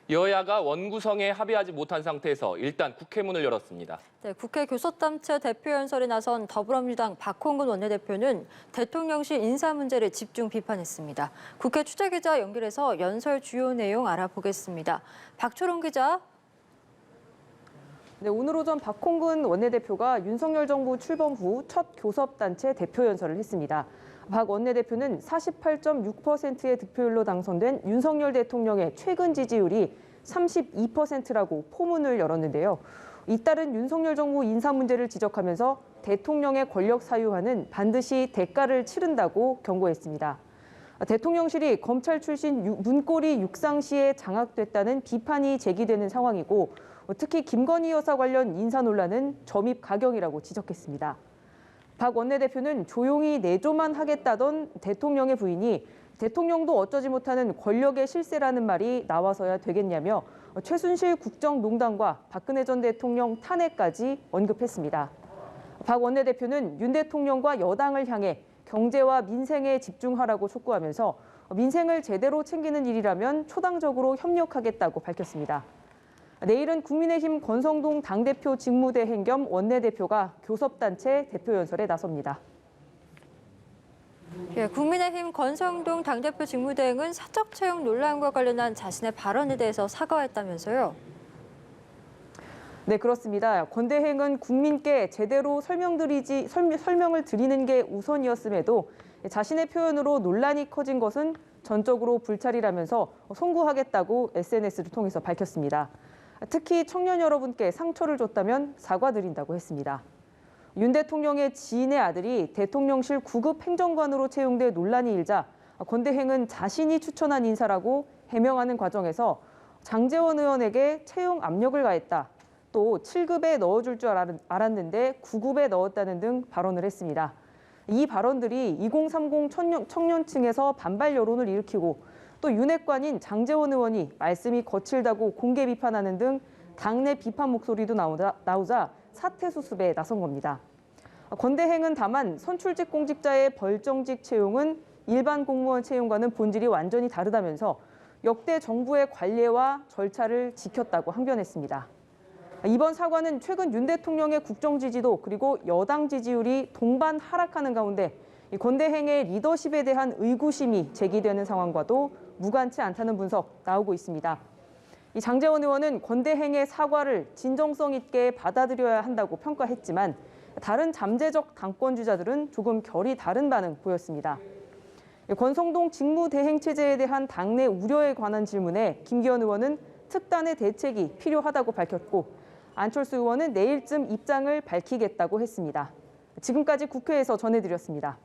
여야가 원구성에 합의하지 못한 상태에서 일단 국회 문을 열었습니다. 네, 국회 교섭단체 대표연설에 나선 더불어민주당 박홍근 원내대표는 대통령실 인사 문제를 집중 비판했습니다. 국회 취재기자 연결해서 연설 주요 내용 알아보겠습니다. 박초롱 기자. 네, 오늘 오전 박홍근 원내대표가 윤석열 정부 출범 후 첫 교섭단체 대표연설을 했습니다. 박 원내대표는 48.6%의 득표율로 당선된 윤석열 대통령의 최근 지지율이 32%라고 포문을 열었는데요. 잇따른 윤석열 정부 인사 문제를 지적하면서 대통령의 권력 사유화는 반드시 대가를 치른다고 경고했습니다. 대통령실이 검찰 출신 문고리 육상시에 장악됐다는 비판이 제기되는 상황이고 특히 김건희 여사 관련 인사 논란은 점입 가경이라고 지적했습니다. 박 원내대표는 조용히 내조만 하겠다던 대통령의 부인이 대통령도 어쩌지 못하는 권력의 실세라는 말이 나와서야 되겠냐며 최순실 국정농단과 박근혜 전 대통령 탄핵까지 언급했습니다. 박 원내대표는 윤 대통령과 여당을 향해 경제와 민생에 집중하라고 촉구하면서 민생을 제대로 챙기는 일이라면 초당적으로 협력하겠다고 밝혔습니다. 내일은 국민의힘 권성동 당대표 직무대행 겸 원내대표가 교섭단체 대표연설에 나섭니다. 예, 국민의힘 권성동 당대표 직무대행은 사적 채용 논란과 관련한 자신의 발언에 대해서 사과했다면서요? 네, 그렇습니다. 권 대행은 국민께 제대로 설명을 드리는 게 우선이었음에도 자신의 표현으로 논란이 커진 것은 전적으로 불찰이라면서 송구하겠다고 SNS를 통해서 밝혔습니다. 특히 청년 여러분께 상처를 줬다면 사과드린다고 했습니다. 윤 대통령의 지인의 아들이 대통령실 9급 행정관으로 채용돼 논란이 일자 권 대행은 자신이 추천한 인사라고 해명하는 과정에서 장제원 의원에게 채용 압력을 가했다. 또 7급에 넣어줄 줄 알았는데 9급에 넣었다는 등 발언을 했습니다. 이 발언들이 2030 청년층에서 반발 여론을 일으키고 또 윤핵관인 장제원 의원이 말씀이 거칠다고 공개 비판하는 등 당내 비판 목소리도 나오자 사퇴 수습에 나선 겁니다. 권 대행은 다만 선출직 공직자의 벌정직 채용은 일반 공무원 채용과는 본질이 완전히 다르다면서 역대 정부의 관례와 절차를 지켰다고 항변했습니다. 이번 사과는 최근 윤 대통령의 국정 지지도 그리고 여당 지지율이 동반 하락하는 가운데 권 대행의 리더십에 대한 의구심이 제기되는 상황과도 무관치 않다는 분석 나오고 있습니다. 이 장제원 의원은 권 대행의 사과를 진정성 있게 받아들여야 한다고 평가했지만 다른 잠재적 당권 주자들은 조금 결이 다른 반응 보였습니다. 권성동 직무대행 체제에 대한 당내 우려에 관한 질문에 김기현 의원은 특단의 대책이 필요하다고 밝혔고 안철수 의원은 내일쯤 입장을 밝히겠다고 했습니다. 지금까지 국회에서 전해드렸습니다.